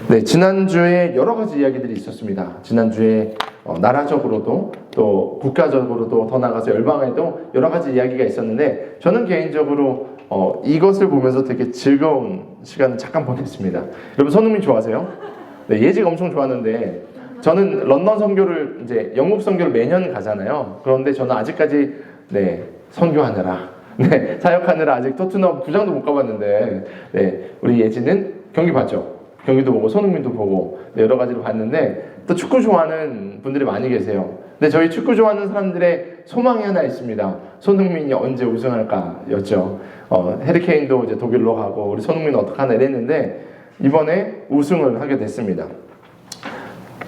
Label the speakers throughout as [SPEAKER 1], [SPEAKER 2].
[SPEAKER 1] 네, 지난주에 여러 가지 이야기들이 있었습니다. 지난주에 나라적으로도 또 국가적으로도 더 나아가서 열방에도 여러 가지 이야기가 있었는데 저는 개인적으로 이것을 보면서 되게 즐거운 시간을 잠깐 보냈습니다. 여러분 손흥민 좋아하세요? 네, 예지가 엄청 좋아하는데 저는 런던 선교를 이제 영국 선교를 매년 가잖아요. 그런데 저는 아직까지 선교하느라 사역하느라 아직 토트넘 구장도 못 가봤는데 우리 예지는 경기 봤죠. 경기도 보고 손흥민도 보고 여러 가지를 봤는데 또 축구 좋아하는 분들이 많이 계세요. 근데 저희 축구 좋아하는 사람들의 소망이 하나 있습니다. 손흥민이 언제 우승할까였죠. 해리케인도 이제 독일로 가고 우리 손흥민은 어떡하나 이랬는데 이번에 우승을 하게 됐습니다.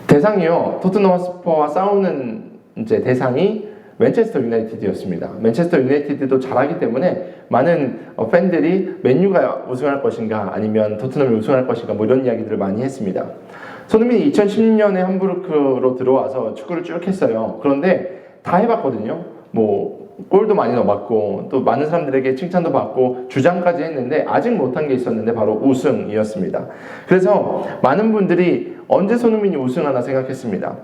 [SPEAKER 1] 대상이요, 토트넘 핫스퍼와 싸우는 이제 대상이 맨체스터 유나이티드였습니다. 맨체스터 유나이티드도 잘하기 때문에 많은 팬들이 맨유가 우승할 것인가 아니면 토트넘이 우승할 것인가 뭐 이런 이야기들을 많이 했습니다. 손흥민이 2010년에 함부르크로 들어와서 축구를 쭉 했어요. 그런데 다 해봤거든요. 뭐 골도 많이 넣어봤고 또 많은 사람들에게 칭찬도 받고 주장까지 했는데 아직 못한 게 있었는데 바로 우승이었습니다. 그래서 많은 분들이 언제 손흥민이 우승하나 생각했습니다.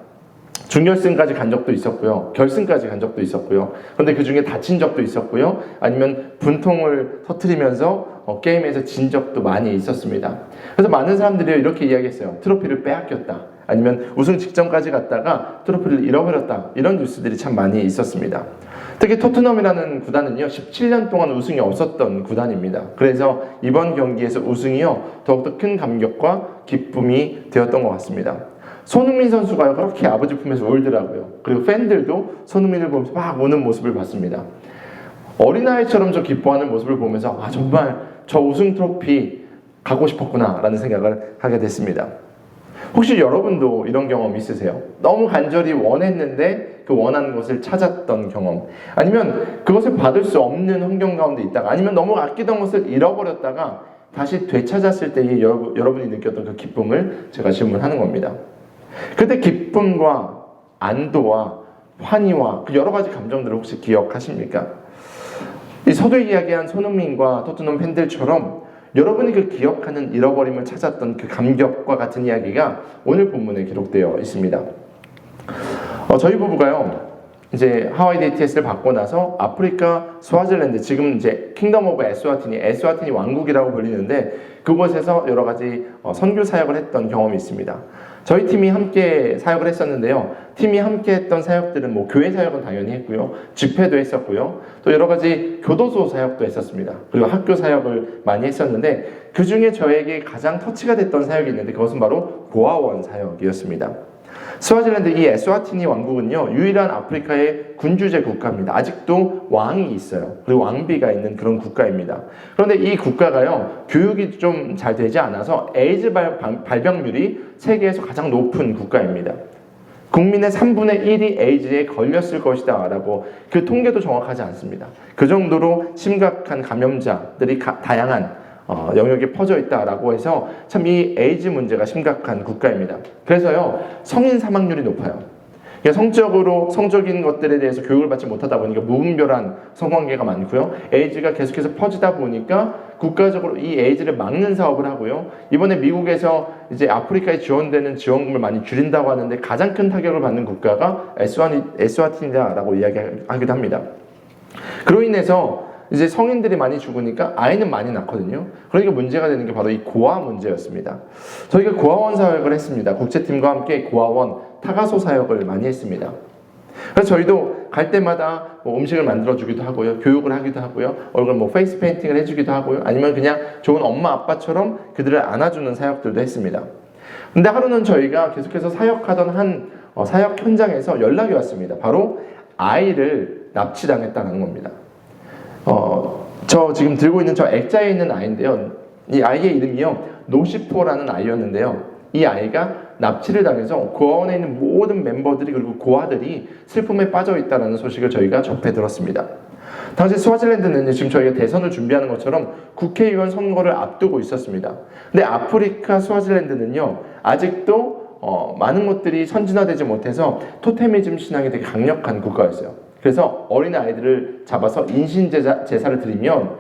[SPEAKER 1] 준결승까지 간 적도 있었고요. 결승까지 간 적도 있었고요. 그런데 그 중에 다친 적도 있었고요. 아니면 분통을 터뜨리면서 게임에서 진 적도 많이 있었습니다. 그래서 많은 사람들이 이렇게 이야기했어요. 트로피를 빼앗겼다. 아니면 우승 직전까지 갔다가 트로피를 잃어버렸다. 이런 뉴스들이 참 많이 있었습니다. 특히 토트넘이라는 구단은요, 17년 동안 우승이 없었던 구단입니다. 그래서 이번 경기에서 우승이요, 더욱더 큰 감격과 기쁨이 되었던 것 같습니다. 손흥민 선수가 그렇게 아버지 품에서 울더라고요. 그리고 팬들도 손흥민을 보면서 막 우는 모습을 봤습니다. 어린아이처럼 저 기뻐하는 모습을 보면서 정말 저 우승 트로피 갖고 싶었구나 라는 생각을 하게 됐습니다. 혹시 여러분도 이런 경험 있으세요? 너무 간절히 원했는데 그 원하는 것을 찾았던 경험, 아니면 그것을 받을 수 없는 환경 가운데 있다가, 아니면 너무 아끼던 것을 잃어버렸다가 다시 되찾았을 때의 여러분이 느꼈던 그 기쁨을 제가 질문하는 겁니다. 그때 기쁨과 안도와 환희와 그 여러 가지 감정들을 혹시 기억하십니까? 이 서두에 이야기한 손흥민과 토트넘 팬들처럼 여러분이 그 기억하는 잃어버림을 찾았던 그 감격과 같은 이야기가 오늘 본문에 기록되어 있습니다. 저희 부부가요, 이제 하와이 DTS를 받고 나서 아프리카 스와질랜드, 지금 이제 킹덤 오브 에스와티니 왕국이라고 불리는데 그곳에서 여러 가지 선교 사역을 했던 경험이 있습니다. 저희 팀이 함께 사역을 했었는데요. 팀이 함께 했던 사역들은 뭐 교회 사역은 당연히 했고요. 집회도 했었고요. 또 여러 가지 교도소 사역도 했었습니다. 그리고 학교 사역을 많이 했었는데 그 중에 저에게 가장 터치가 됐던 사역이 있는데 그것은 바로 고아원 사역이었습니다. 스와질랜드 이 에스와티니 왕국은요, 유일한 아프리카의 군주제 국가입니다. 아직도 왕이 있어요. 그리고 왕비가 있는 그런 국가입니다. 그런데 이 국가가요, 교육이 좀 잘 되지 않아서 에이즈 발병률이 세계에서 가장 높은 국가입니다. 국민의 3분의 1이 에이즈에 걸렸을 것이다 라고, 그 통계도 정확하지 않습니다. 그 정도로 심각한 감염자들이 다양한 영역에 퍼져 있다라고 해서 참 이 에이즈 문제가 심각한 국가입니다. 그래서요, 성인 사망률이 높아요. 성적인 것들에 대해서 교육을 받지 못하다 보니까 무분별한 성관계가 많고요. 에이즈가 계속해서 퍼지다 보니까 국가적으로 이 에이즈를 막는 사업을 하고요. 이번에 미국에서 이제 아프리카에 지원되는 지원금을 많이 줄인다고 하는데 가장 큰 타격을 받는 국가가 에스와티니다라고 이야기하기도 합니다. 그로 인해서 이제 성인들이 많이 죽으니까 아이는 많이 낳거든요. 그러니까 문제가 되는 게 바로 이 고아 문제였습니다. 저희가 고아원 사역을 했습니다. 국제팀과 함께 고아원, 타가소 사역을 많이 했습니다. 그래서 저희도 갈 때마다 뭐 음식을 만들어주기도 하고요. 교육을 하기도 하고요. 얼굴 뭐 페이스 페인팅을 해주기도 하고요. 아니면 그냥 좋은 엄마, 아빠처럼 그들을 안아주는 사역들도 했습니다. 근데 하루는 저희가 계속해서 사역하던 한 사역 현장에서 연락이 왔습니다. 바로 아이를 납치당했다는 겁니다. 저 지금 들고 있는 저 액자에 있는 아이인데요. 이 아이의 이름이요, 노시포라는 아이였는데요. 이 아이가 납치를 당해서 고아원에 있는 모든 멤버들이, 그리고 고아들이 슬픔에 빠져 있다는 소식을 저희가 접해 들었습니다. 당시 스와질랜드는 지금 저희가 대선을 준비하는 것처럼 국회의원 선거를 앞두고 있었습니다. 근데 아프리카 스와질랜드는요, 아직도 많은 것들이 선진화되지 못해서 토테미즘 신앙이 되게 강력한 국가였어요. 그래서 어린 아이들을 잡아서 인신 제사를 드리면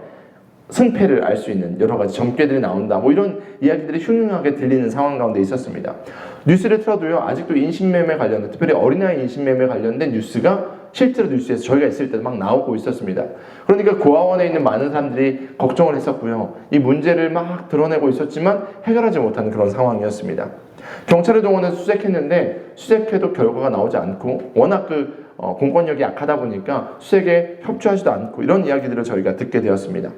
[SPEAKER 1] 승패를 알 수 있는 여러 가지 점괘들이 나온다. 뭐 이런 이야기들이 흉흉하게 들리는 상황 가운데 있었습니다. 뉴스를 틀어도요, 아직도 인신매매 관련된, 특별히 어린아이 인신매매 관련된 뉴스가 실제로 뉴스에서 저희가 있을 때 막 나오고 있었습니다. 그러니까 고아원에 있는 많은 사람들이 걱정을 했었고요. 이 문제를 막 드러내고 있었지만 해결하지 못하는 그런 상황이었습니다. 경찰을 동원해서 수색했는데 수색해도 결과가 나오지 않고 워낙 공권력이 약하다 보니까 수색에 협조하지도 않고 이런 이야기들을 저희가 듣게 되었습니다.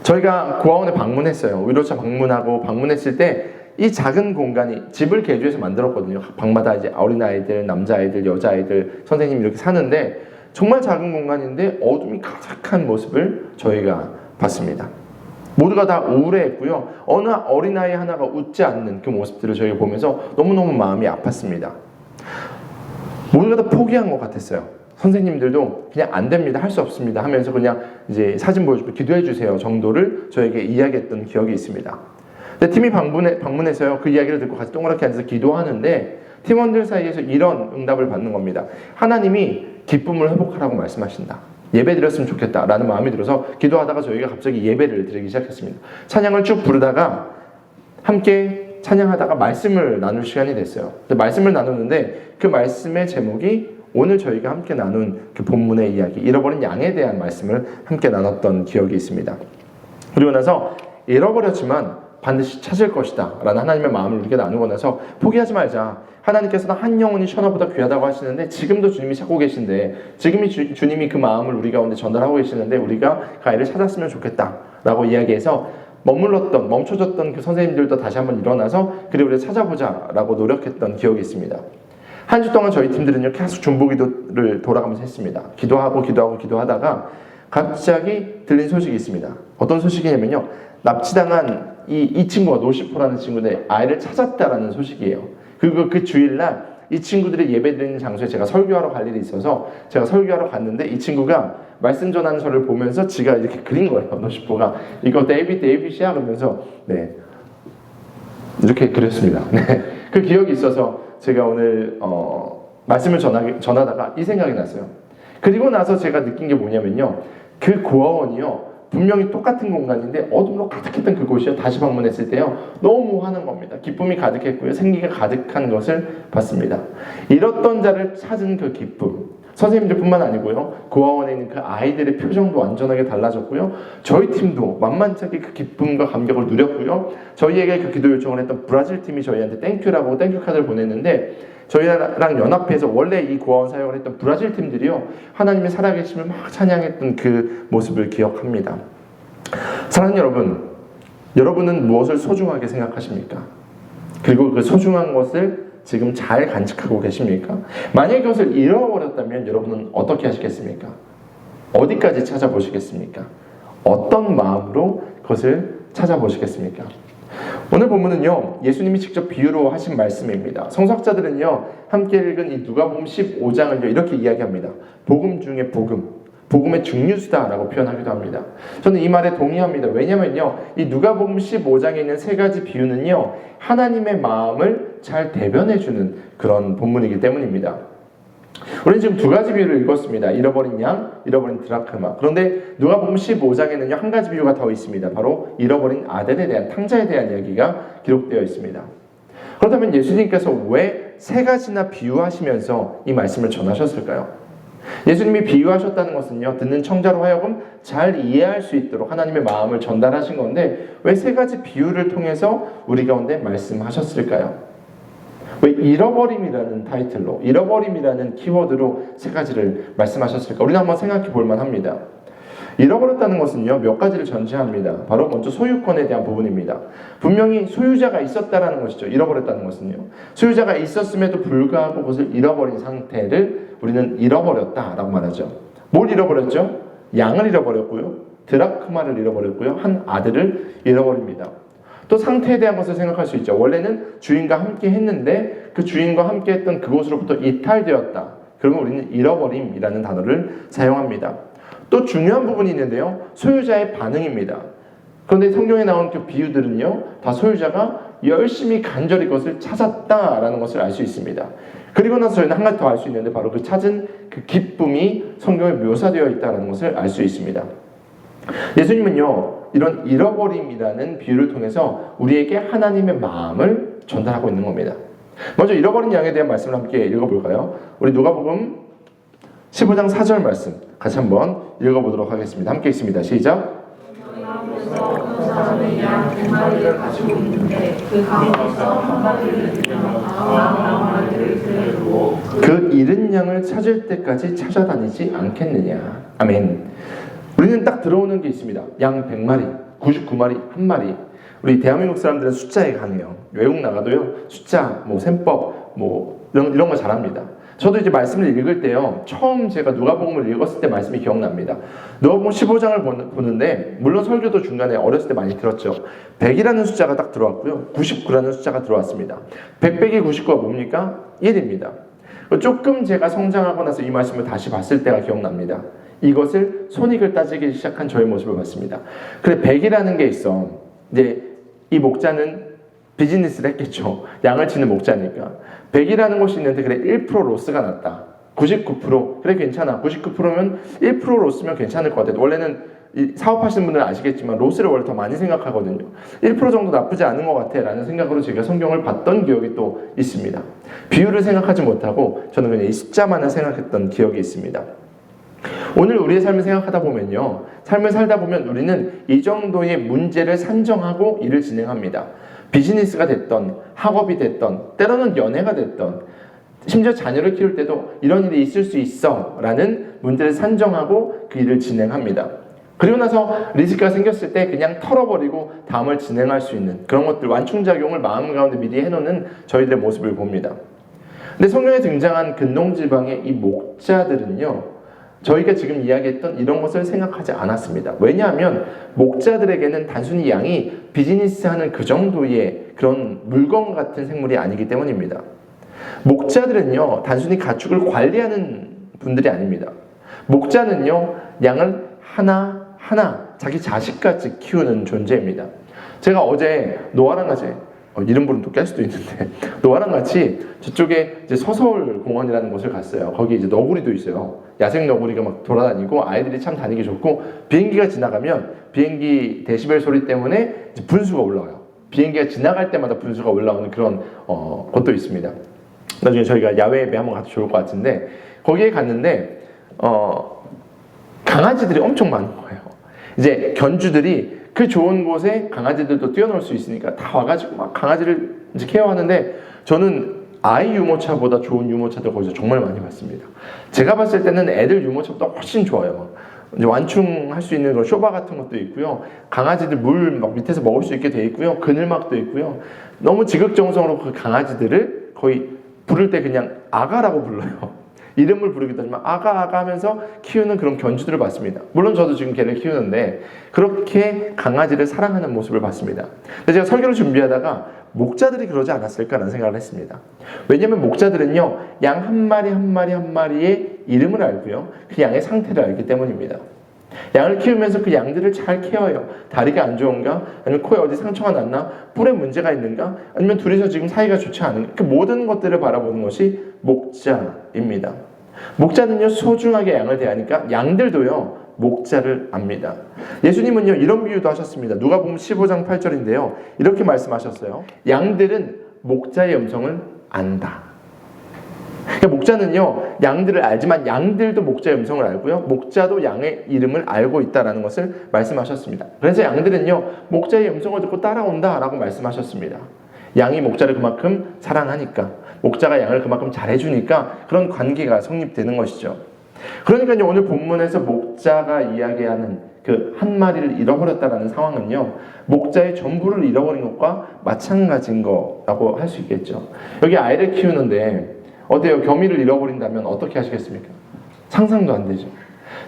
[SPEAKER 1] 저희가 고아원에 방문했어요. 의료차 방문했을 때 이 작은 공간이 집을 개조해서 만들었거든요. 방마다 이제 어린아이들, 남자아이들, 여자아이들, 선생님이 이렇게 사는데 정말 작은 공간인데 어둠이 가득한 모습을 저희가 봤습니다. 모두가 다 우울해했고요. 어느 어린아이 하나가 웃지 않는 그 모습들을 저희가 보면서 너무너무 마음이 아팠습니다. 모두가 다 포기한 것 같았어요. 선생님들도 그냥 안 됩니다, 할 수 없습니다 하면서 그냥 이제 사진 보여주고 기도해 주세요 정도를 저에게 이야기했던 기억이 있습니다. 근데 팀이 방문해서요, 그 이야기를 듣고 같이 동그랗게 앉아서 기도하는데 팀원들 사이에서 이런 응답을 받는 겁니다. 하나님이 기쁨을 회복하라고 말씀하신다. 예배 드렸으면 좋겠다라는 마음이 들어서 기도하다가 저희가 갑자기 예배를 드리기 시작했습니다. 찬양을 쭉 부르다가 함께 찬양하다가 말씀을 나눌 시간이 됐어요. 말씀을 나누는데 그 말씀의 제목이 오늘 저희가 함께 나눈 그 본문의 이야기, 잃어버린 양에 대한 말씀을 함께 나눴던 기억이 있습니다. 그리고 나서 잃어버렸지만 반드시 찾을 것이다 라는 하나님의 마음을 우리가 나누고 나서 포기하지 말자. 하나님께서는 한 영혼이 천하보다 귀하다고 하시는데 지금도 주님이 찾고 계신데 지금이 주님이 그 마음을 우리 가운데 전달하고 계시는데 우리가 그 아이를 찾았으면 좋겠다 라고 이야기해서 멈춰졌던 그 선생님들도 다시 한번 일어나서 그래 우리가 찾아보자 라고 노력했던 기억이 있습니다. 한 주 동안 저희 팀들은요 계속 중보기도를 돌아가면서 했습니다. 기도하다가 갑자기 들린 소식이 있습니다. 어떤 소식이냐면요, 납치당한 이 친구가 노시포라는 친구인데 아이를 찾았다라는 소식이에요. 그리고 그 주일날 이 친구들이 예배드리는 장소에 제가 설교하러 갈 일이 있어서 제가 설교하러 갔는데 이 친구가 말씀 전하는 저를 보면서 지가 이렇게 그린 거예요. 노시포가 이거 데이빗이야 그러면서 네 이렇게 그렸습니다. 네. 그 기억이 있어서 제가 오늘 말씀을 전하다가 이 생각이 났어요. 그리고 나서 제가 느낀 게 뭐냐면요, 그 고아원이요 분명히 똑같은 공간인데 어둠으로 가득했던 그곳이요 다시 방문했을 때요 너무 화난 겁니다. 기쁨이 가득했고요, 생기가 가득한 것을 봤습니다. 잃었던 자를 찾은 그 기쁨, 선생님들뿐만 아니고요 고아원에 있는 그 아이들의 표정도 완전하게 달라졌고요, 저희 팀도 만만찮게 그 기쁨과 감격을 누렸고요, 저희에게 그 기도 요청을 했던 브라질 팀이 저희한테 땡큐라고 땡큐 카드를 보냈는데 저희랑 연합해서 원래 이 고아원 사역을 했던 브라질 팀들이요 하나님의 살아계심을 막 찬양했던 그 모습을 기억합니다. 사랑하는 여러분, 여러분은 무엇을 소중하게 생각하십니까? 그리고 그 소중한 것을 지금 잘 간직하고 계십니까? 만약에 그것을 잃어버렸다면 여러분은 어떻게 하시겠습니까? 어디까지 찾아보시겠습니까? 어떤 마음으로 그것을 찾아보시겠습니까? 오늘 본문은요 예수님이 직접 비유로 하신 말씀입니다. 성서학자들은요 함께 읽은 이 누가복음 15장을요 이렇게 이야기합니다. 복음 중에 복음의 중류수다라고 표현하기도 합니다. 저는 이 말에 동의합니다. 왜냐면요 이 누가복음 15장에 있는 세 가지 비유는요 하나님의 마음을 잘 대변해주는 그런 본문이기 때문입니다. 우리는 지금 두 가지 비유를 읽었습니다. 잃어버린 양, 잃어버린 드라크마. 그런데 누가복음 15장에는요 한 가지 비유가 더 있습니다. 바로 잃어버린 아들에 대한, 탕자에 대한 이야기가 기록되어 있습니다. 그렇다면 예수님께서 왜 세 가지나 비유하시면서 이 말씀을 전하셨을까요? 예수님이 비유하셨다는 것은요 듣는 청자로 하여금 잘 이해할 수 있도록 하나님의 마음을 전달하신 건데 왜 세 가지 비유를 통해서 우리 가운데 말씀하셨을까요? 왜 잃어버림이라는 타이틀로, 잃어버림이라는 키워드로 세 가지를 말씀하셨을까? 우리는 한번 생각해 볼 만합니다. 잃어버렸다는 것은요 몇 가지를 전제합니다. 바로 먼저 소유권에 대한 부분입니다. 분명히 소유자가 있었다라는 것이죠. 잃어버렸다는 것은요 소유자가 있었음에도 불구하고 그것을 잃어버린 상태를 우리는 잃어버렸다라고 말하죠. 뭘 잃어버렸죠? 양을 잃어버렸고요, 드라크마를 잃어버렸고요, 한 아들을 잃어버립니다. 또 상태에 대한 것을 생각할 수 있죠. 원래는 주인과 함께 했는데 그 주인과 함께 했던 그곳으로부터 이탈되었다. 그러면 우리는 잃어버림이라는 단어를 사용합니다. 또 중요한 부분이 있는데요, 소유자의 반응입니다. 그런데 성경에 나온 그 비유들은요 다 소유자가 열심히 간절히 그것을 찾았다라는 것을 알 수 있습니다. 그리고 나서 저희는 한 가지 더 알 수 있는데 바로 그 찾은 그 기쁨이 성경에 묘사되어 있다는 것을 알 수 있습니다. 예수님은요, 이런 잃어버림이라는 비유를 통해서 우리에게 하나님의 마음을 전달하고 있는 겁니다. 먼저 잃어버린 양에 대한 말씀을 함께 읽어볼까요? 우리 누가복음 15장 4절 말씀 같이 한번 읽어보도록 하겠습니다. 함께 읽습니다. 시작. 양 100마리를 가지고 있는데 그 가운데서 한 마리를 잃으면 다음 마리를 데려오고 그 잃은 양을 찾을 때까지 찾아다니지 않겠느냐. 아멘. 우리는 딱 들어오는 게 있습니다. 양 100마리, 99마리, 1마리. 우리 대한민국 사람들은 숫자에 강해요. 외국 나가도요, 숫자, 셈법, 이런 거 잘합니다. 저도 이제 말씀을 읽을 때요, 처음 제가 누가복음을 읽었을 때 말씀이 기억납니다. 누가복음 15장을 보는데, 물론 설교도 중간에 어렸을 때 많이 들었죠. 100이라는 숫자가 딱 들어왔고요, 99라는 숫자가 들어왔습니다. 100 빼기 99가 뭡니까? 1입니다. 조금 제가 성장하고 나서 이 말씀을 다시 봤을 때가 기억납니다. 이것을 손익을 따지기 시작한 저의 모습을 봤습니다. 그래, 100이라는 게 있어. 이제 이 목자는 비즈니스를 했겠죠. 양을 치는 목자니까. 100이라는 것이 있는데 그래 1% 로스가 났다. 99% 그래 괜찮아. 99%면 1% 로스면 괜찮을 것 같아. 원래는 사업하시는 분들은 아시겠지만 로스를 원래 더 많이 생각하거든요. 1% 정도 나쁘지 않은 것 같아 라는 생각으로 제가 성경을 봤던 기억이 또 있습니다. 비율을 생각하지 못하고 저는 그냥 이 숫자만을 생각했던 기억이 있습니다. 오늘 우리의 삶을 생각하다 보면요, 삶을 살다 보면 우리는 이 정도의 문제를 산정하고 일을 진행합니다. 비즈니스가 됐던, 학업이 됐던, 때로는 연애가 됐던, 심지어 자녀를 키울 때도 이런 일이 있을 수 있어 라는 문제를 산정하고 그 일을 진행합니다. 그리고 나서 리스크가 생겼을 때 그냥 털어버리고 다음을 진행할 수 있는 그런 것들, 완충작용을 마음 가운데 미리 해놓는 저희들의 모습을 봅니다. 근데 성경에 등장한 근동지방의 이 목자들은요, 저희가 지금 이야기했던 이런 것을 생각하지 않았습니다. 왜냐하면 목자들에게는 단순히 양이 비즈니스하는 그 정도의 그런 물건 같은 생물이 아니기 때문입니다. 목자들은요, 단순히 가축을 관리하는 분들이 아닙니다. 목자는요, 양을 하나하나 자기 자식같이 키우는 존재입니다. 제가 어제 노아랑 같이 이름 부르면 또 깰 수도 있는데 노아랑 같이 저쪽에 이제 서서울 공원이라는 곳을 갔어요. 거기 이제 너구리도 있어요. 야생 너구리가 막 돌아다니고 아이들이 참 다니기 좋고, 비행기가 지나가면 비행기 데시벨 소리 때문에 이제 분수가 올라와요. 비행기가 지나갈 때마다 분수가 올라오는 그런 곳도 있습니다. 나중에 저희가 야외 예배 한번 가도 좋을 것 같은데, 거기에 갔는데 강아지들이 엄청 많은 거예요. 이제 견주들이 그 좋은 곳에 강아지들도 뛰어놀 수 있으니까 다 와가지고 막 강아지를 이제 케어하는데, 저는 아이 유모차보다 좋은 유모차들 거기서 정말 많이 봤습니다. 제가 봤을 때는 애들 유모차보다 훨씬 좋아요. 이제 완충할 수 있는 쇼바 같은 것도 있고요. 강아지들 물 막 밑에서 먹을 수 있게 돼 있고요. 그늘막도 있고요. 너무 지극정성으로 그 강아지들을 거의 부를 때 그냥 아가라고 불러요. 이름을 부르기도 하지만 아가 하면서 키우는 그런 견주들을 봤습니다. 물론 저도 지금 개를 키우는데 그렇게 강아지를 사랑하는 모습을 봤습니다. 근데 제가 설교를 준비하다가 목자들이 그러지 않았을까라는 생각을 했습니다. 왜냐하면 목자들은요, 양 한 마리 한 마리 한 마리의 이름을 알고요, 그 양의 상태를 알기 때문입니다. 양을 키우면서 그 양들을 잘 케어해요. 다리가 안 좋은가? 아니면 코에 어디 상처가 났나? 뿔에 문제가 있는가? 아니면 둘이서 지금 사이가 좋지 않은가? 그 모든 것들을 바라보는 것이 목자입니다. 목자는요, 소중하게 양을 대하니까 양들도요, 목자를 압니다. 예수님은요, 이런 비유도 하셨습니다. 누가복음 15장 8절인데요. 이렇게 말씀하셨어요. 양들은 목자의 음성을 안다. 그러니까 목자는요, 양들을 알지만 양들도 목자의 음성을 알고요, 목자도 양의 이름을 알고 있다는 것을 말씀하셨습니다. 그래서 양들은요, 목자의 음성을 듣고 따라온다라고 말씀하셨습니다. 양이 목자를 그만큼 사랑하니까, 목자가 양을 그만큼 잘해주니까 그런 관계가 성립되는 것이죠. 그러니까요, 오늘 본문에서 목자가 이야기하는 그 한 마리를 잃어버렸다라는 상황은요, 목자의 전부를 잃어버린 것과 마찬가지인 거라고 할 수 있겠죠. 여기 아이를 키우는데 어때요? 겸이를 잃어버린다면 어떻게 하시겠습니까? 상상도 안 되죠.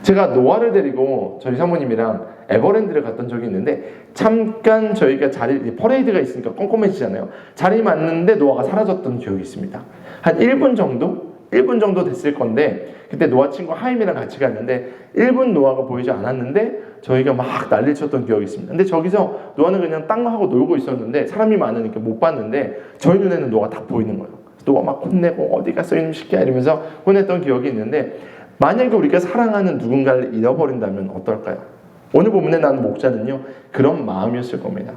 [SPEAKER 1] 제가 노아를 데리고 저희 사모님이랑 에버랜드를 갔던 적이 있는데, 잠깐 저희가 퍼레이드가 있으니까 꼼꼼해지잖아요. 자리 맞는데 노아가 사라졌던 기억이 있습니다. 한 1분 정도 됐을 건데, 그때 노아 친구 하임이랑 같이 갔는데 1분 노아가 보이지 않았는데 저희가 막 난리를 쳤던 기억이 있습니다. 근데 저기서 노아는 그냥 땅하고 놀고 있었는데 사람이 많으니까 못 봤는데 저희 눈에는 노아가 다 보이는 거예요. 노아 막 혼내고 어디 갔어 이놈 새끼야 이러면서 혼냈던 기억이 있는데, 만약에 우리가 사랑하는 누군가를 잃어버린다면 어떨까요? 오늘 본문에 나오는 목자는요, 그런 마음이었을 겁니다.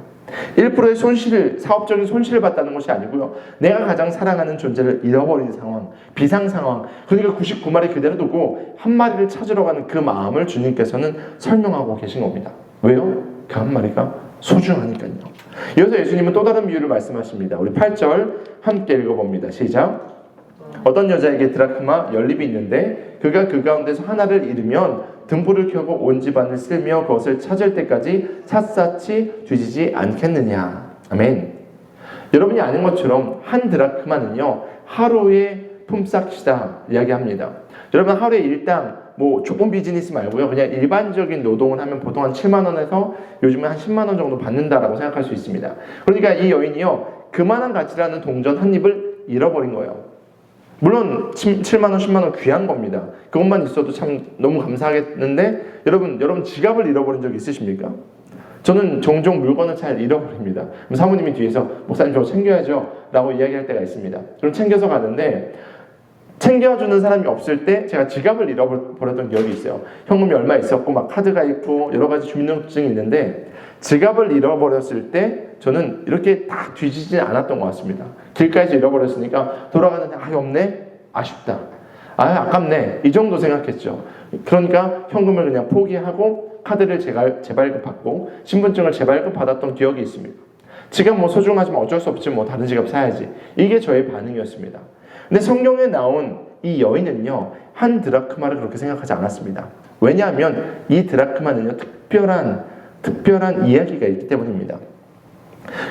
[SPEAKER 1] 1%의 손실을, 사업적인 손실을 봤다는 것이 아니고요, 내가 가장 사랑하는 존재를 잃어버린 상황, 비상 상황, 그러니까 99마리 그대로 두고 한 마리를 찾으러 가는 그 마음을 주님께서는 설명하고 계신 겁니다. 왜요? 그 한 마리가 소중하니까요. 이어서 예수님은 또 다른 비유를 말씀하십니다. 우리 8절 함께 읽어봅니다. 시작. 어떤 여자에게 드라크마 연립이 있는데 그가 그 가운데서 하나를 잃으면 등불을 켜고 온 집안을 쓸며 그것을 찾을 때까지 샅샅이 뒤지지 않겠느냐. 아멘. 여러분이 아는 것처럼 한 드라크마는요, 하루의 품삯이다 이야기합니다. 여러분, 하루에 일당 좋은 비즈니스 말고요, 그냥 일반적인 노동을 하면 보통 한 7만 원에서 요즘은 한 10만 원 정도 받는다라고 생각할 수 있습니다. 그러니까 이 여인이요, 그만한 가치라는 동전 한 입을 잃어버린 거예요. 물론 7만 원, 10만 원 귀한 겁니다. 그것만 있어도 참 너무 감사하겠는데, 여러분 지갑을 잃어버린 적 있으십니까? 저는 종종 물건을 잘 잃어버립니다. 사모님이 뒤에서 목사님 저거 챙겨야죠 라고 이야기할 때가 있습니다. 그럼 챙겨서 가는데 챙겨주는 사람이 없을 때 제가 지갑을 잃어버렸던 기억이 있어요. 현금이 얼마 있었고 막 카드가 있고 여러 가지 주민등록증이 있는데 지갑을 잃어버렸을 때 저는 이렇게 딱 뒤지지 않았던 것 같습니다. 길가에서 잃어버렸으니까 돌아가는데 없네? 아쉽다. 아깝네. 이 정도 생각했죠. 그러니까 현금을 그냥 포기하고 카드를 재발급받고 신분증을 재발급받았던 기억이 있습니다. 지갑 소중하지만 어쩔 수 없지 다른 지갑 사야지. 이게 저의 반응이었습니다. 근데 성경에 나온 이 여인은요, 한 드라크마를 그렇게 생각하지 않았습니다. 왜냐하면 이 드라크마는요, 특별한 이야기가 있기 때문입니다.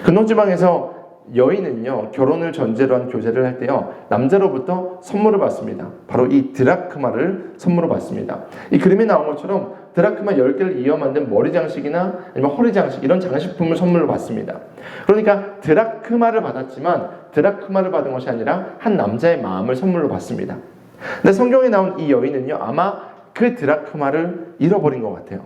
[SPEAKER 1] 근원지방에서 여인은요, 결혼을 전제로 한 교제를 할 때요, 남자로부터 선물을 받습니다. 바로 이 드라크마를 선물로 받습니다. 이 그림에 나온 것처럼 드라크마 10개를 이어 만든 머리 장식이나 아니면 허리 장식, 이런 장식품을 선물로 받습니다. 그러니까 드라크마를 받았지만 드라크마를 받은 것이 아니라 한 남자의 마음을 선물로 받습니다. 근데 성경에 나온 이 여인은요, 아마 그 드라크마를 잃어버린 것 같아요.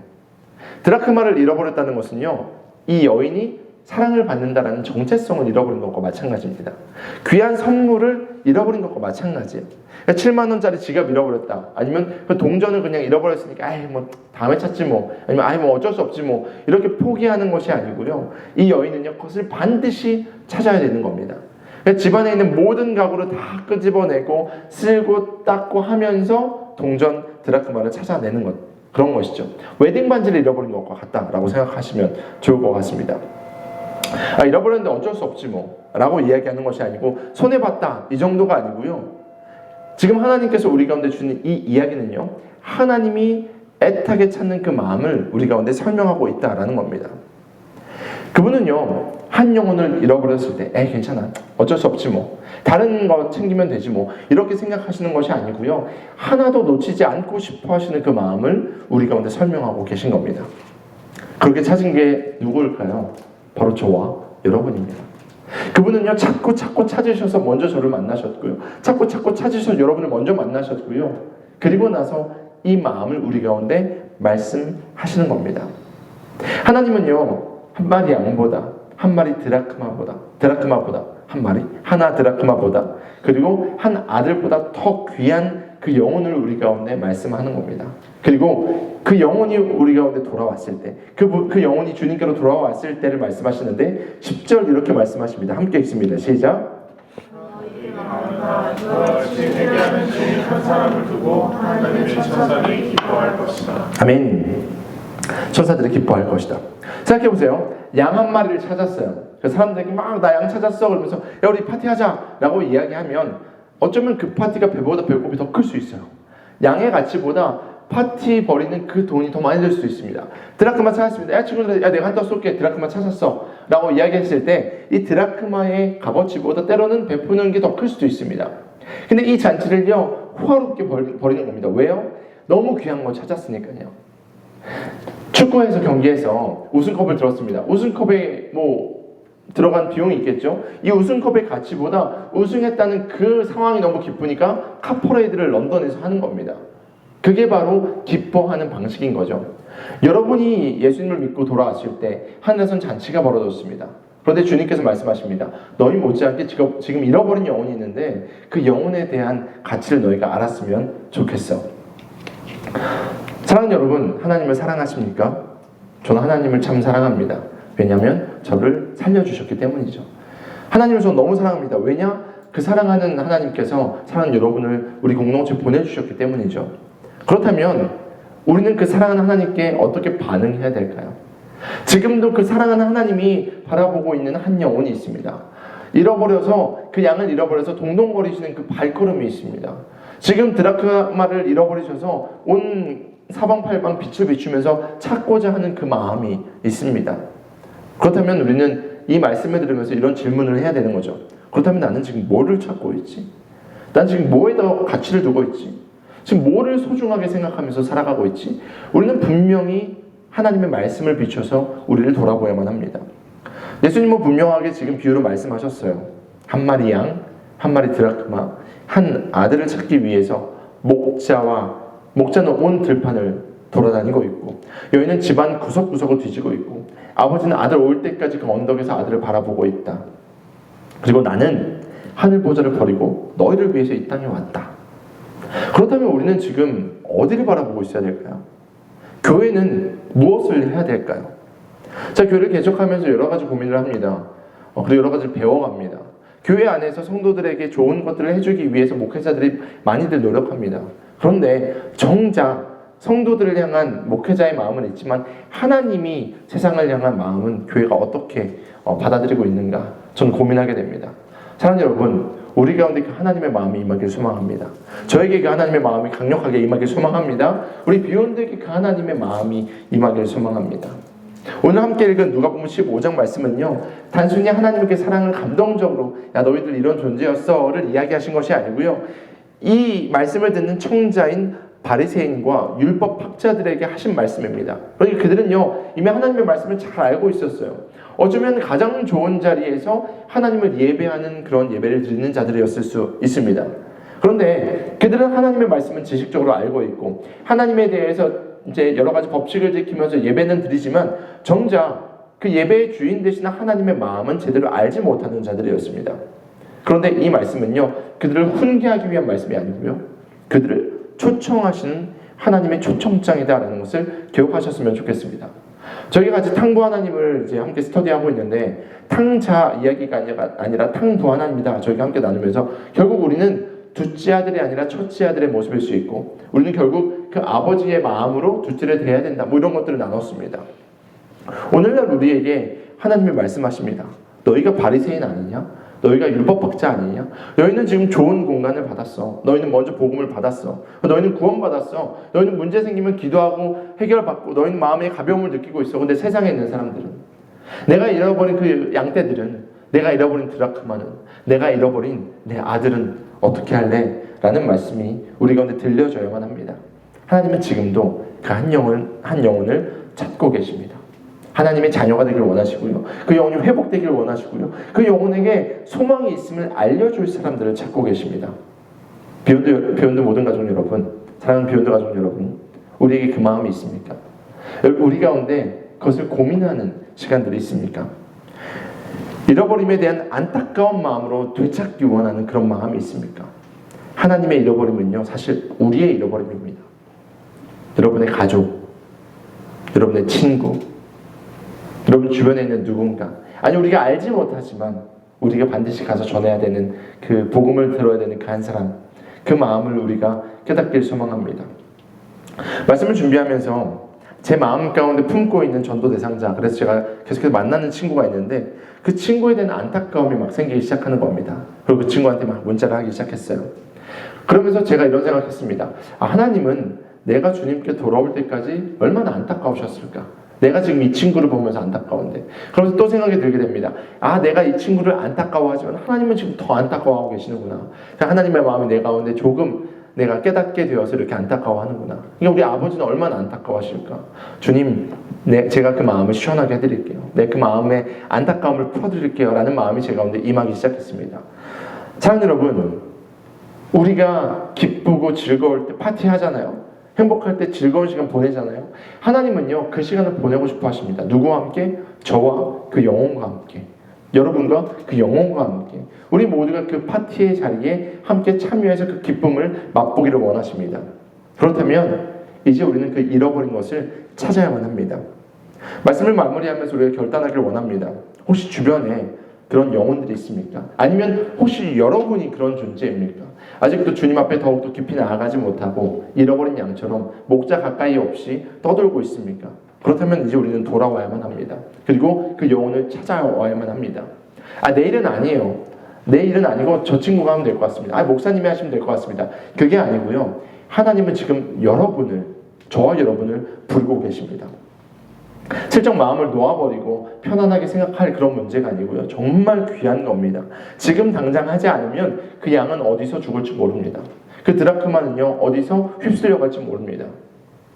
[SPEAKER 1] 드라크마를 잃어버렸다는 것은요, 이 여인이 사랑을 받는다라는 정체성을 잃어버린 것과 마찬가지입니다. 귀한 선물을 잃어버린 것과 마찬가지예요. 그러니까 7만 원짜리 지갑 잃어버렸다. 아니면 그 동전을 그냥 잃어버렸으니까 다음에 찾지 아니면 어쩔 수 없지 이렇게 포기하는 것이 아니고요. 이 여인은요, 그것을 반드시 찾아야 되는 겁니다. 그러니까 집안에 있는 모든 가구를 다 끄집어내고 쓸고 닦고 하면서 동전 드라크마를 찾아내는 것, 그런 것이죠. 웨딩 반지를 잃어버린 것과 같다라고 생각하시면 좋을 것 같습니다. 잃어버렸는데 어쩔 수 없지 라고 이야기하는 것이 아니고 손해봤다 이 정도가 아니고요. 지금 하나님께서 우리 가운데 주는 이 이야기는요, 하나님이 애타게 찾는 그 마음을 우리 가운데 설명하고 있다라는 겁니다. 그분은요, 한 영혼을 잃어버렸을 때 괜찮아, 어쩔 수 없지 다른 거 챙기면 되지 이렇게 생각하시는 것이 아니고요, 하나도 놓치지 않고 싶어 하시는 그 마음을 우리 가운데 설명하고 계신 겁니다. 그렇게 찾은 게 누구일까요? 바로 저와 여러분입니다. 그분은요, 자꾸 찾으셔서 먼저 저를 만나셨고요, 자꾸 찾으셔서 여러분을 먼저 만나셨고요, 그리고 나서 이 마음을 우리 가운데 말씀하시는 겁니다. 하나님은요, 한 마리 양보다, 한 마리 드라크마보다 하나 드라크마보다, 그리고 한 아들보다 더 귀한 그 영혼을 우리 가운데 말씀하는 겁니다. 그리고 그 영혼이 우리 가운데 돌아왔을 때, 그 영혼이 주님께로 돌아왔을 때를 말씀하시는데 10절 이렇게 말씀하십니다. 함께 읽습니다. 시작. 아멘. 천사들이 기뻐할 것이다. 생각해보세요. 양 한 마리를 찾았어요. 그 사람들이 나 양 찾았어 그러면서 야 우리 파티하자 라고 이야기하면 어쩌면 그 파티가 배보다 배꼽이 더 클 수 있어요. 양의 가치보다 파티 벌이는 그 돈이 더 많이 들 수도 있습니다. 드라크마 찾았습니다. 야 친구들, 내가 한턱 쏠게. 드라크마 찾았어 라고 이야기했을 때 이 드라크마의 값어치보다 때로는 베푸는 게 더 클 수도 있습니다. 근데 이 잔치를요, 호화롭게 벌이는 겁니다. 왜요? 너무 귀한 거 찾았으니까요. 축구에서 경기에서 우승컵을 들었습니다. 우승컵에 들어간 비용이 있겠죠. 이 우승컵의 가치보다 우승했다는 그 상황이 너무 기쁘니까 카퍼레이드를 런던에서 하는 겁니다. 그게 바로 기뻐하는 방식인 거죠. 여러분이 예수님을 믿고 돌아왔을 때 하늘에선 잔치가 벌어졌습니다. 그런데 주님께서 말씀하십니다. 너희 못지않게 지금 잃어버린 영혼이 있는데 그 영혼에 대한 가치를 너희가 알았으면 좋겠어. 사랑하는 여러분, 하나님을 사랑하십니까? 저는 하나님을 참 사랑합니다. 왜냐하면 저를 살려주셨기 때문이죠. 하나님을 저는 너무 사랑합니다. 왜냐? 그 사랑하는 하나님께서 사랑하는 여러분을 우리 공동체에 보내주셨기 때문이죠. 그렇다면 우리는 그 사랑하는 하나님께 어떻게 반응해야 될까요? 지금도 그 사랑하는 하나님이 바라보고 있는 한 영혼이 있습니다. 잃어버려서 그 양을 잃어버려서 동동거리시는 그 발걸음이 있습니다. 지금 드라크마를 잃어버리셔서 온 사방팔방 빛을 비추면서 찾고자 하는 그 마음이 있습니다. 그렇다면 우리는 이 말씀을 들으면서 이런 질문을 해야 되는 거죠. 그렇다면 나는 지금 뭐를 찾고 있지? 난 지금 뭐에 더 가치를 두고 있지? 지금 뭐를 소중하게 생각하면서 살아가고 있지? 우리는 분명히 하나님의 말씀을 비춰서 우리를 돌아보야만 합니다. 예수님은 분명하게 지금 비유로 말씀하셨어요. 한 마리 양, 한 마리 드라크마, 한 아들을 찾기 위해서 목자는 온 들판을 돌아다니고 있고, 여인은 집안 구석구석을 뒤지고 있고, 아버지는 아들 올 때까지 그 언덕에서 아들을 바라보고 있다. 그리고 나는 하늘 보좌를 버리고 너희를 위해서 이 땅에 왔다. 그렇다면 우리는 지금 어디를 바라보고 있어야 될까요? 교회는 무엇을 해야 될까요? 자, 교회를 개척하면서 여러 가지 고민을 합니다. 그리고 여러 가지를 배워갑니다. 교회 안에서 성도들에게 좋은 것들을 해주기 위해서 목회자들이 많이들 노력합니다. 그런데 정작 성도들을 향한 목회자의 마음은 있지만 하나님이 세상을 향한 마음은 교회가 어떻게 받아들이고 있는가, 저는 고민하게 됩니다. 사랑하는 여러분, 우리 가운데 그 하나님의 마음이 임하길 소망합니다. 저에게 그 하나님의 마음이 강력하게 임하길 소망합니다. 우리 비욘드에게 그 하나님의 마음이 임하길 소망합니다. 오늘 함께 읽은 누가복음 15장 말씀은요, 단순히 하나님께 사랑을 감동적으로 야 너희들 이런 존재였어를 이야기하신 것이 아니고요, 이 말씀을 듣는 청자인 바리새인과 율법 학자들에게 하신 말씀입니다. 그러니까 그들은요 이미 하나님의 말씀을 잘 알고 있었어요. 어쩌면 가장 좋은 자리에서 하나님을 예배하는 그런 예배를 드리는 자들이었을 수 있습니다. 그런데 그들은 하나님의 말씀은 지식적으로 알고 있고 하나님에 대해서 이제 여러 가지 법칙을 지키면서 예배는 드리지만 정작 그 예배의 주인 되시는 하나님의 마음은 제대로 알지 못하는 자들이었습니다. 그런데 이 말씀은요 그들을 훈계하기 위한 말씀이 아니고요, 그들을 초청하시는 하나님의 초청장이다라는 것을 기억하셨으면 좋겠습니다. 저희가 같이 탕부 하나님을 이제 함께 스터디하고 있는데, 탕자 이야기가 아니라 탕부 하나님이다 저희가 함께 나누면서 결국 우리는 둘째 아들이 아니라 첫째 아들의 모습일 수 있고, 우리는 결국 그 아버지의 마음으로 둘째를 대해야 된다, 뭐 이런 것들을 나눴습니다. 오늘날 우리에게 하나님이 말씀하십니다. 너희가 바리새인 아니냐? 너희가 율법학자 아니냐? 너희는 지금 좋은 공간을 받았어. 너희는 먼저 복음을 받았어. 너희는 구원받았어. 너희는 문제 생기면 기도하고 해결받고 너희는 마음의 가벼움을 느끼고 있어. 근데 세상에 있는 사람들은, 내가 잃어버린 그 양떼들은, 내가 잃어버린 드라크마는, 내가 잃어버린 내 아들은 어떻게 할래? 라는 말씀이 우리 가운데 들려줘야만 합니다. 하나님은 지금도 그 한 영혼을 찾고 계십니다. 하나님의 자녀가 되기를 원하시고요, 그 영혼이 회복되기를 원하시고요, 그 영혼에게 소망이 있음을 알려줄 사람들을 찾고 계십니다. 비욘드 모든 가족 여러분, 사랑하는 비욘드 가족 여러분, 우리에게 그 마음이 있습니까? 우리 가운데 그것을 고민하는 시간들이 있습니까? 잃어버림에 대한 안타까운 마음으로 되찾기 원하는 그런 마음이 있습니까? 하나님의 잃어버림은요 사실 우리의 잃어버림입니다. 여러분의 가족, 여러분의 친구, 여러분 주변에 있는 누군가, 아니 우리가 알지 못하지만 우리가 반드시 가서 전해야 되는 그 복음을 들어야 되는 그 한 사람, 그 마음을 우리가 깨닫길 소망합니다. 말씀을 준비하면서 제 마음 가운데 품고 있는 전도 대상자, 그래서 제가 계속해서 만나는 친구가 있는데 그 친구에 대한 안타까움이 막 생기기 시작하는 겁니다. 그리고 그 친구한테 막 문자를 하기 시작했어요. 그러면서 제가 이런 생각했습니다. 하나님은 내가 주님께 돌아올 때까지 얼마나 안타까우셨을까? 내가 지금 이 친구를 보면서 안타까운데. 그러면서 또 생각이 들게 됩니다. 내가 이 친구를 안타까워하지만 하나님은 지금 더 안타까워하고 계시는구나. 하나님의 마음이 내 가운데 조금 내가 깨닫게 되어서 이렇게 안타까워하는구나. 그러니까 우리 아버지는 얼마나 안타까워하실까? 주님, 제가 그 마음을 시원하게 해드릴게요. 그 마음에 안타까움을 풀어드릴게요. 라는 마음이 제 가운데 임하기 시작했습니다. 사랑하는 여러분, 우리가 기쁘고 즐거울 때 파티하잖아요. 행복할 때 즐거운 시간 보내잖아요. 하나님은요 그 시간을 보내고 싶어 하십니다. 누구와 함께? 저와 그 영혼과 함께, 여러분과 그 영혼과 함께, 우리 모두가 그 파티의 자리에 함께 참여해서 그 기쁨을 맛보기를 원하십니다. 그렇다면 이제 우리는 그 잃어버린 것을 찾아야만 합니다. 말씀을 마무리하면서 우리가 결단하기를 원합니다. 혹시 주변에 그런 영혼들이 있습니까? 아니면 혹시 여러분이 그런 존재입니까? 아직도 주님 앞에 더욱더 깊이 나아가지 못하고 잃어버린 양처럼 목자 가까이 없이 떠돌고 있습니까? 그렇다면 이제 우리는 돌아와야만 합니다. 그리고 그 영혼을 찾아와야만 합니다. 내일은 아니에요. 내일은 아니고 저 친구가 하면 될 것 같습니다. 목사님이 하시면 될 것 같습니다. 그게 아니고요. 하나님은 지금 저와 여러분을 부르고 계십니다. 슬쩍 마음을 놓아버리고 편안하게 생각할 그런 문제가 아니고요. 정말 귀한 겁니다. 지금 당장 하지 않으면 그 양은 어디서 죽을지 모릅니다. 그 드라크마는요, 어디서 휩쓸려 갈지 모릅니다.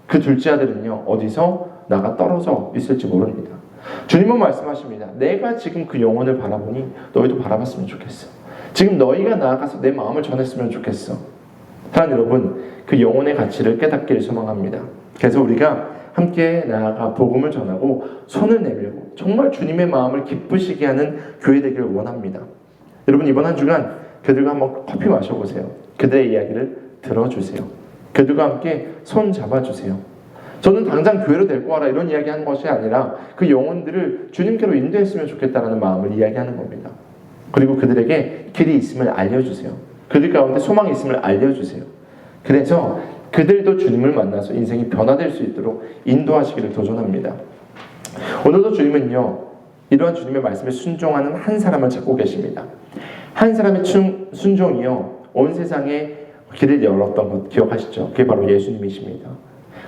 [SPEAKER 1] 그 둘째 아들은요, 어디서 나가 떨어져 있을지 모릅니다. 주님은 말씀하십니다. 내가 지금 그 영혼을 바라보니 너희도 바라봤으면 좋겠어. 지금 너희가 나아가서 내 마음을 전했으면 좋겠어. 사랑하는 여러분, 그 영혼의 가치를 깨닫기를 소망합니다. 그래서 우리가 함께 나아가 복음을 전하고 손을 내밀고 정말 주님의 마음을 기쁘시게 하는 교회 되기를 원합니다. 여러분, 이번 한 주간 그들과 한번 커피 마셔보세요. 그들의 이야기를 들어주세요. 그들과 함께 손 잡아주세요. 저는 당장 교회로 데리고 와라 이런 이야기하는 것이 아니라 그 영혼들을 주님께로 인도했으면 좋겠다는 마음을 이야기하는 겁니다. 그리고 그들에게 길이 있음을 알려주세요. 그들 가운데 소망이 있음을 알려주세요. 그래서 그들도 주님을 만나서 인생이 변화될 수 있도록 인도하시기를 도전합니다. 오늘도 주님은요, 이러한 주님의 말씀에 순종하는 한 사람을 찾고 계십니다. 한 사람의 순종이요, 온 세상에 길을 열었던 것 기억하시죠? 그게 바로 예수님이십니다.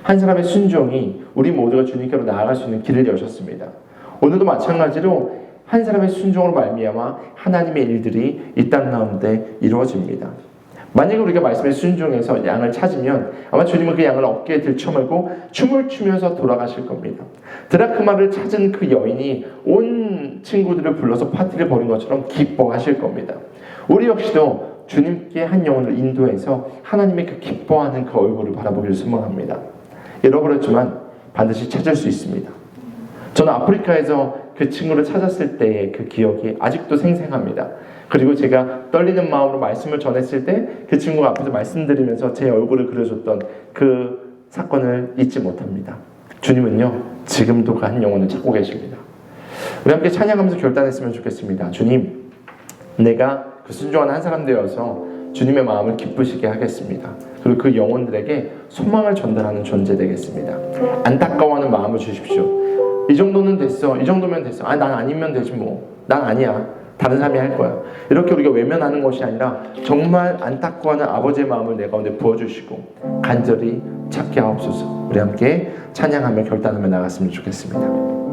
[SPEAKER 1] 한 사람의 순종이 우리 모두가 주님께로 나아갈 수 있는 길을 여셨습니다. 오늘도 마찬가지로 한 사람의 순종으로 말미암아 하나님의 일들이 이 땅 가운데 이루어집니다. 만약에 우리가 말씀에 순종해서 양을 찾으면 아마 주님은 그 양을 어깨에 들쳐매고 춤을 추면서 돌아가실 겁니다. 드라크마를 찾은 그 여인이 온 친구들을 불러서 파티를 벌인 것처럼 기뻐하실 겁니다. 우리 역시도 주님께 한 영혼을 인도해서 하나님의 그 기뻐하는 그 얼굴을 바라보기를 소망합니다. 잃어버렸지만 반드시 찾을 수 있습니다. 저는 아프리카에서 그 친구를 찾았을 때의 그 기억이 아직도 생생합니다. 그리고 제가 떨리는 마음으로 말씀을 전했을 때 그 친구가 앞에서 말씀드리면서 제 얼굴을 그려줬던 그 사건을 잊지 못합니다. 주님은요, 지금도 그 한 영혼을 찾고 계십니다. 우리 함께 찬양하면서 결단했으면 좋겠습니다. 주님, 내가 그 순종한 한 사람 되어서 주님의 마음을 기쁘시게 하겠습니다. 그리고 그 영혼들에게 소망을 전달하는 존재 되겠습니다. 안타까워하는 마음을 주십시오. 이 정도는 됐어. 이 정도면 됐어. 난 아니면 되지 뭐. 난 아니야. 다른 사람이 할 거야. 이렇게 우리가 외면하는 것이 아니라 정말 안타까워하는 아버지의 마음을 내 가운데 부어주시고 간절히 찾게 하옵소서. 우리 함께 찬양하며 결단하며 나갔으면 좋겠습니다.